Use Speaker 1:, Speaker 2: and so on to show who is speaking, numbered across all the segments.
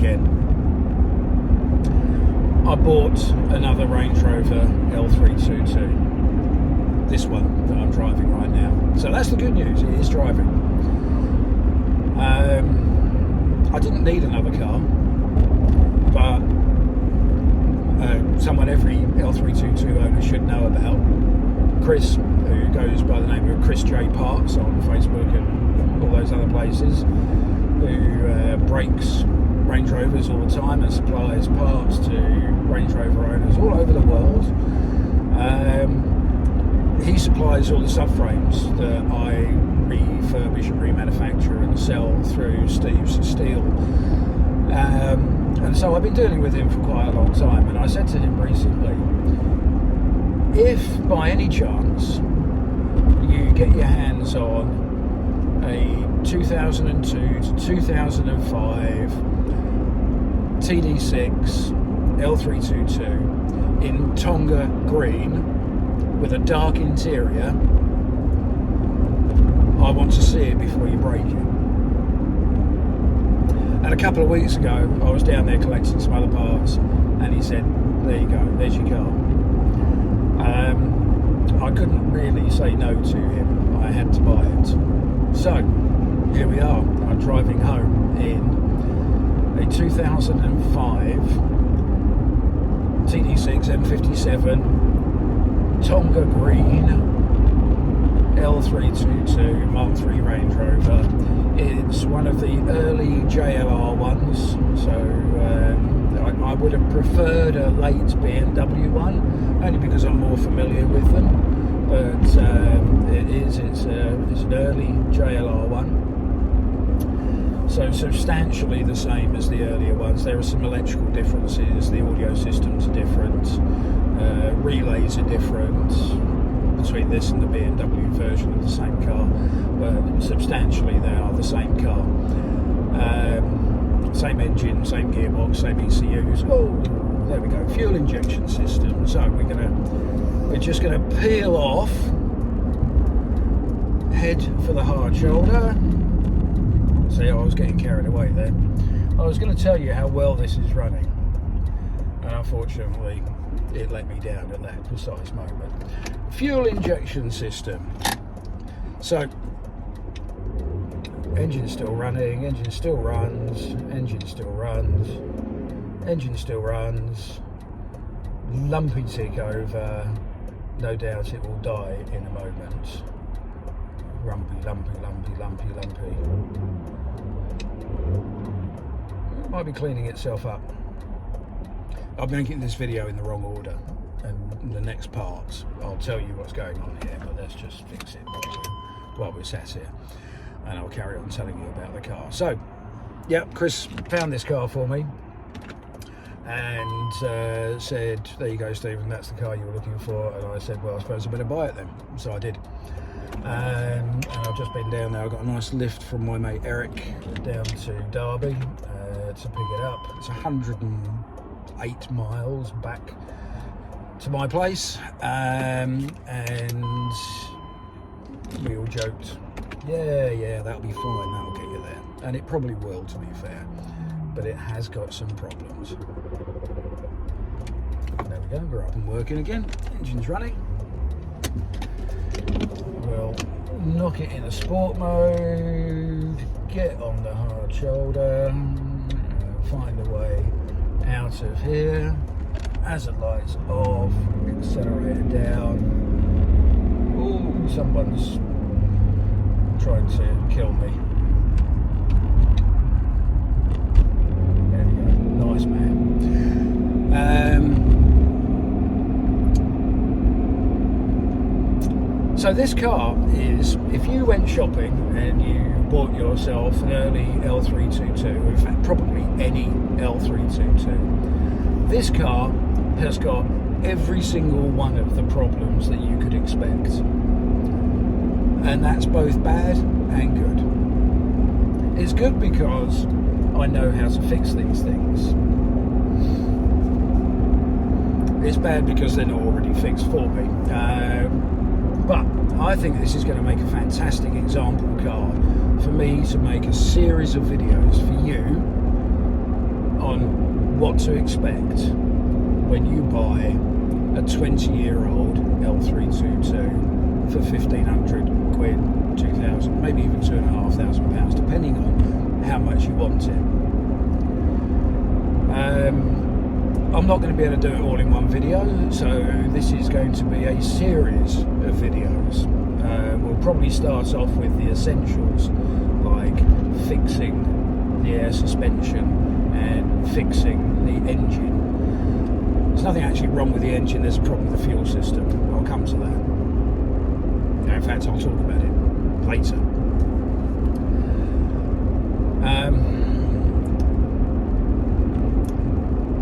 Speaker 1: again. I bought another Range Rover L322, this one that I'm driving right now. So that's the good news, it is driving. I didn't need another car, but someone every L322 owner should know about, Chris, who goes by the name of Chris J. Parks on Facebook and all those other places, who breaks Range Rovers all the time and supplies parts to Range Rover owners all over the world. He supplies all the subframes that I refurbish and remanufacture and sell through Steve's Steel. And so I've been dealing with him for quite a long time, and I said to him recently, if by any chance you get your hands on a 2002 to 2005 TD6 L322 in Tonga green with a dark interior, I want to see it before you break it. And a couple of weeks ago I was down there collecting some other parts, and he said, there you go, there's your car. I couldn't really say no to him, I had to buy it. So here we are, I'm driving home in a 2005 TD6 M57 Tonga green L322 Mark III Range Rover. It's one of the early JLR ones, so I would have preferred a late BMW one, only because I'm more familiar with them, but it's an early JLR one. So substantially the same as the earlier ones. There are some electrical differences, the audio systems are different, relays are different between this and the BMW version of the same car, but substantially they are the same car. Same engine, same gearbox, same ECUs. Oh, there we go, fuel injection system. So we're just gonna peel off, head for the hard shoulder. See, I was getting carried away there. I was going to tell you how well this is running, and unfortunately it let me down at that precise moment. Fuel injection system. So engine still running, engine still runs, engine still runs, engine still runs. Lumpy tick over. No doubt it will die in a moment. Lumpy, lumpy, lumpy, lumpy, lumpy. It might be cleaning itself up. I'm making this video in the wrong order, and in the next part I'll tell you what's going on here, but let's just fix it while we're sat here, and I'll carry on telling you about the car. So, yeah, Chris found this car for me and said, there you go, Stephen, that's the car you were looking for. And I said, well, I suppose I better buy it then. So I did. And I've just been down there. I got a nice lift from my mate Eric down to Derby to pick it up. It's 108 miles back to my place, and we all joked, yeah, that'll be fine, that'll get you there. And it probably will, to be fair, but it has got some problems. There we go, we're up and working again, engine's running. We'll knock it in a sport mode, get on the hard shoulder, find a way out of here. Hazard lights off, accelerator down. Ooh, someone's trying to kill me. There we go, nice man. So this car is, if you went shopping and you bought yourself an early L322, in fact probably any L322, this car has got every single one of the problems that you could expect. And that's both bad and good. It's good because I know how to fix these things. It's bad because they're not already fixed for me. But I think this is going to make a fantastic example car for me to make a series of videos for you on what to expect when you buy a 20-year-old L322 for 1,500 quid, 2,000, maybe even £2,500, depending on how much you want it. I'm not going to be able to do it all in one video, so this is going to be a series of videos. We'll probably start off with the essentials, like fixing the air suspension and fixing the engine. There's nothing actually wrong with the engine, there's a problem with the fuel system. I'll come to that. In fact, I'll talk about it later.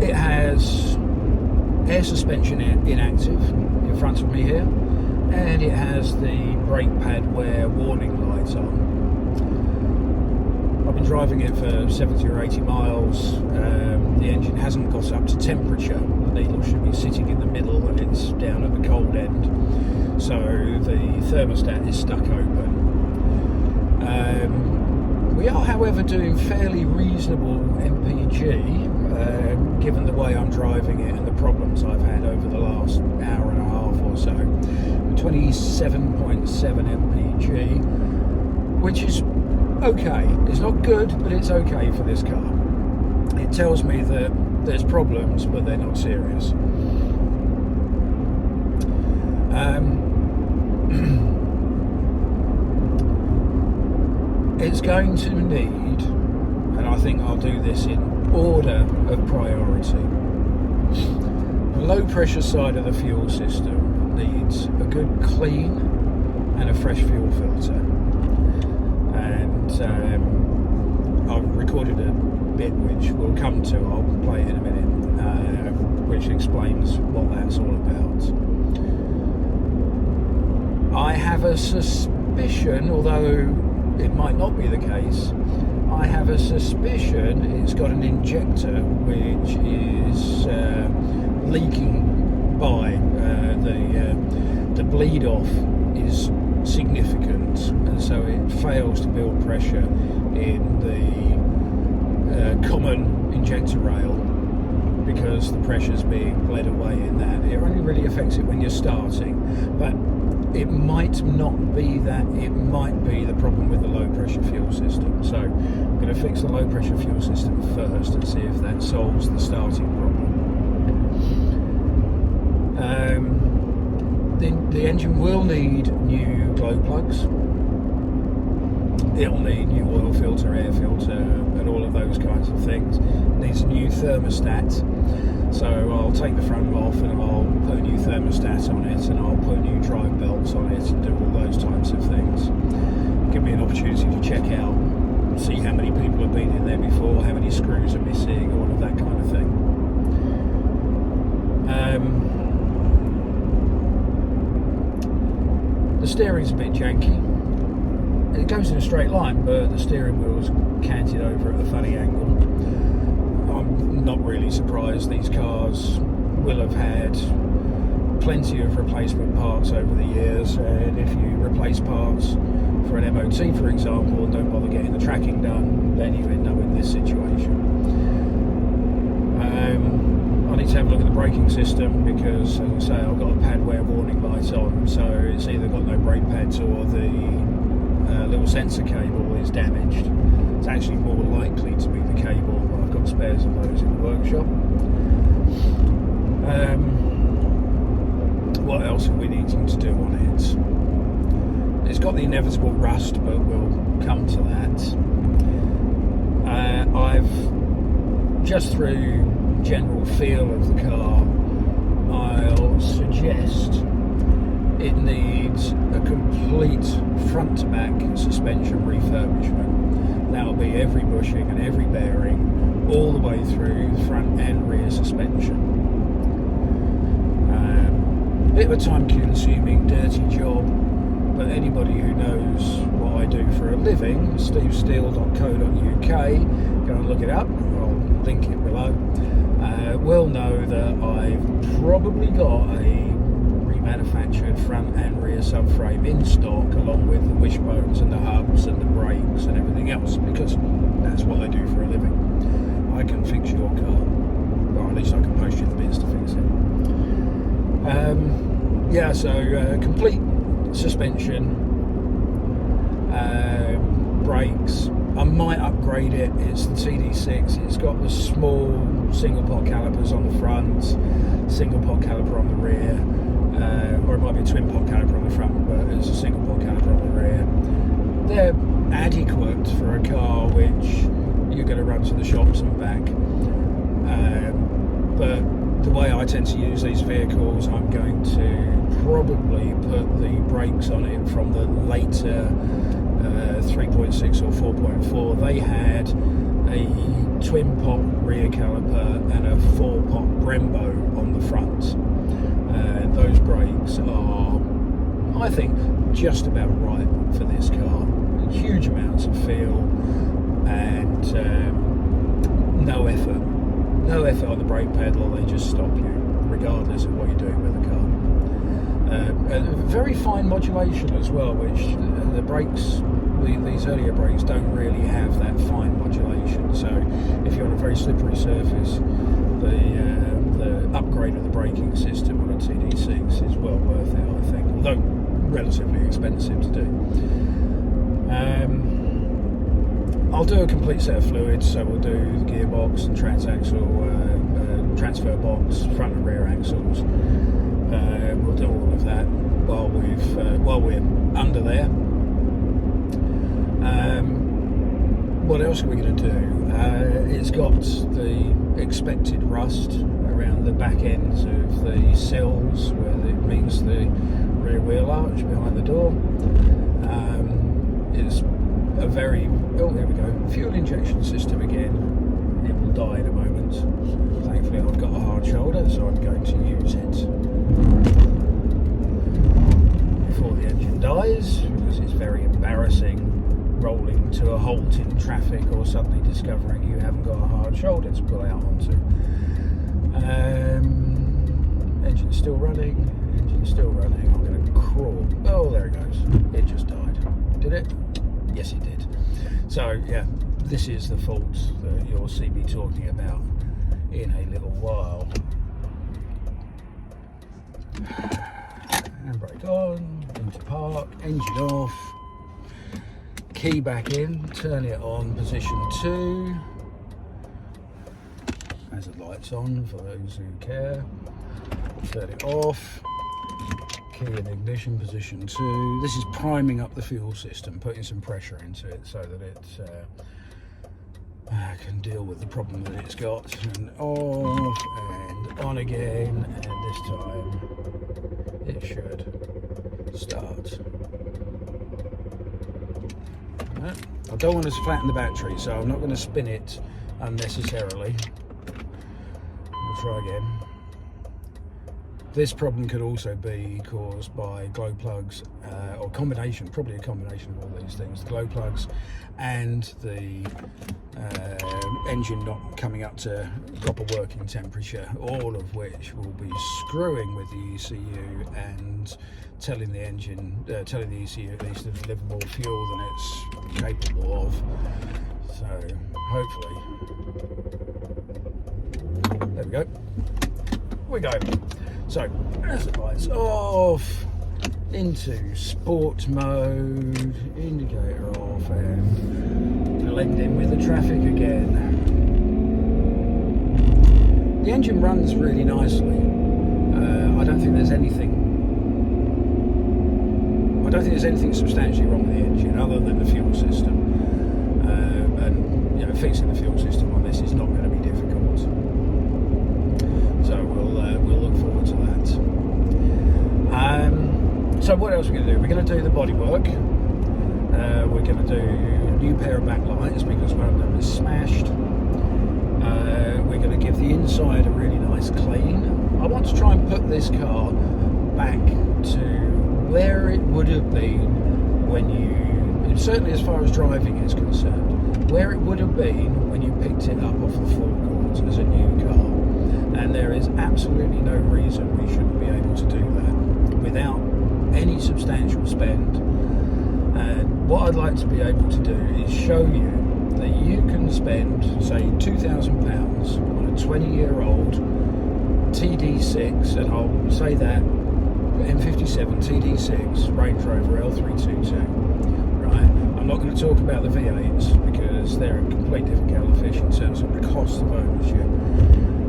Speaker 1: It has air suspension inactive in front of me here, and it has the brake pad wear warning lights on. I've been driving it for 70 or 80 miles. The engine hasn't got up to temperature. The needle should be sitting in the middle and it's down at the cold end. So the thermostat is stuck open. We are, however, doing fairly reasonable MPG, given the way I'm driving it and the problems I've had over the last hour and a half or so. 27.7 MPG, which is okay. It's not good, but it's okay for this car. It tells me that there's problems, but they're not serious. It's going to need, and I think I'll do this in order of priority. The low pressure side of the fuel system needs a good clean and a fresh fuel filter. And I've recorded a bit which we'll come to, I'll play it in a minute, which explains what that's all about. I have a suspicion, although it might not be the case, I have a suspicion it's got an injector which is leaking by. The bleed off is significant, and so it fails to build pressure in the common injector rail because the pressure's being bled away in that. It only really affects it when you're starting, but it might not be that. It might be the problem with the low pressure fuel system. So I'm going to fix the low pressure fuel system first and see if that solves the starting problem. The engine will need new glow plugs. It'll need new oil filter, air filter, and all of those kinds of things. It needs a new thermostat. So I'll take the front off and I'll put a new thermostat on it, and I'll put new drive belts on it and do all those types of things. Give me an opportunity to check out, see how many people have been in there before, how many screws are missing, all of that kind of thing. The steering's a bit janky. It goes in a straight line, but the steering wheel's canted over at a funny angle. I'm not really surprised. These cars will have had plenty of replacement parts over the years, and if you replace parts for an MOT, for example, and don't bother getting the tracking done, then you end up in this situation. I need to have a look at the braking system because, as I say, I've got a pad wear warning light on, so it's either got no brake pads or the little sensor cable is damaged. It's actually more likely to be the cable, but I've got spares of those in the workshop. What else are we needing to do on it? It's got the inevitable rust, but we'll come to that. I've just through general feel of the car, I'll suggest it needs a complete front to back suspension refurbishment. That'll be every bushing and every bearing all the way through front and rear suspension. Bit of a time consuming, dirty job, but anybody who knows what I do for a living, stevesteele.co.uk, go and look it up, I'll link it below, will know that I've probably got a remanufactured front and rear subframe in stock, along with the wishbones and the hubs and the brakes and everything else, because that's what I do for a living. I can fix your car, or at least I can post you the bits to fix it. Yeah, so complete suspension, brakes. I might upgrade it. It's the TD6. It's got the small single pot calipers on the front, single pot caliper on the rear, or it might be a twin pot caliper on the front, but it's a single pot caliper on the rear. They're adequate for a car which you're going to run to the shops and back. But the way I tend to use these vehicles, I'm going to probably put the brakes on it from the later 3.6 or 4.4. They had a twin pot rear caliper and a 4-pot Brembo on the front. Those brakes are, I think, just about right for this car. Huge amounts of feel and no effort on the brake pedal. They just stop you regardless of what you're doing with the car. Very fine modulation as well, which the brakes, these earlier brakes don't really have that fine modulation. So if you're on a very slippery surface, the upgrade of the braking system on a TD6 is well worth it, I think, although relatively expensive to do. I'll do a complete set of fluids, so we'll do the gearbox and transaxle, transfer box, front and rear axles. We'll do all of that while we're under there. What else are we going to do? It's got the expected rust around the back ends of the sills where it meets the rear wheel arch behind the door. It's a very, oh there we go, fuel injection system again. It will die in a moment. Thankfully I've got a hard shoulder, so I'm going to use it before the engine dies, because it's very embarrassing rolling to a halt in traffic or suddenly discovering you haven't got a hard shoulder to pull out onto. Engine's still running, I'm going to crawl. Oh, there it goes. It just died. Did it? Yes, it did. So, yeah, this is the fault that you'll see me talking about in a little while. Handbrake on, into park, engine off, key back in, turn it on, position 2. As the lights on for those who care. Turn it off. Key in ignition, position 2. This is priming up the fuel system, putting some pressure into it so that it can deal with the problem that it's got. And off and on again, and this time it should start. I don't want to flatten the battery, so I'm not going to spin it unnecessarily. I'll try again. This problem could also be caused by glow plugs, or combination, probably a combination of all these things, the glow plugs and the engine not coming up to proper working temperature, all of which will be screwing with the ECU and telling the engine, telling the ECU it needs to deliver more fuel than it's capable of. So hopefully, there we go. We go. So, as the lights off, into sport mode, indicator off, and blend in with the traffic again. The engine runs really nicely. I don't think there's anything substantially wrong with the engine other than the fuel system. And you know, fixing the fuel system on this is not going to be difficult. So we'll look forward to that. So what else are we going to do? We're going to do the bodywork. We're going to do a new pair of backlights because one of them is smashed. We're going to give the inside a really nice clean. I want to try and put this car back to where it would have been when you, certainly as far as driving is concerned, where it would have been when you picked it up off the forecourt as a new car. And there is absolutely no reason we shouldn't be able to do that without any substantial spend. And what I'd like to be able to do is show you that you can spend, say, £2,000 on a 20-year-old TD6, and I'll say that M57 TD6 Range Rover L322. Right? I'm not going to talk about the V8s because they're a complete different kettle of fish in terms of the cost of ownership.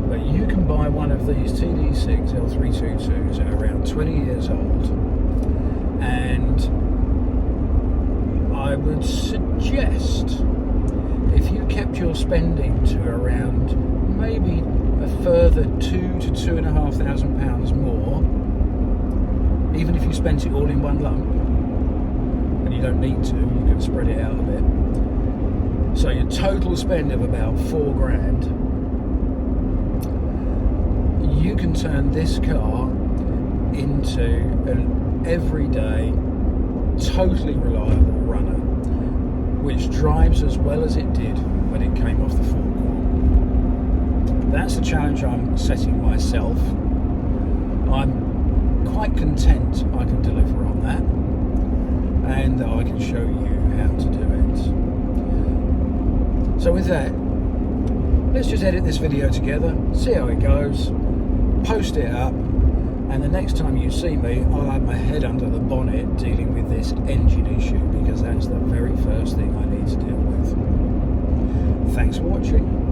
Speaker 1: But you can buy one of these TD6 L322s at around 20 years old, and I would suggest if you kept your spending to around maybe a further £2,000 to £2,500 more, even if you spent it all in one lump, and you don't need to, you can spread it out a bit. So your total spend of about £4,000, you can turn this car into an everyday, totally reliable runner, which drives as well as it did when it came off the forecourt. That's the challenge I'm setting myself. I'm quite content I can deliver on that, and that I can show you how to do it. So with that, let's just edit this video together, see how it goes, post it up, and the next time you see me, I'll have my head under the bonnet dealing with this engine issue, because that's the very first thing I need to deal with. Thanks for watching.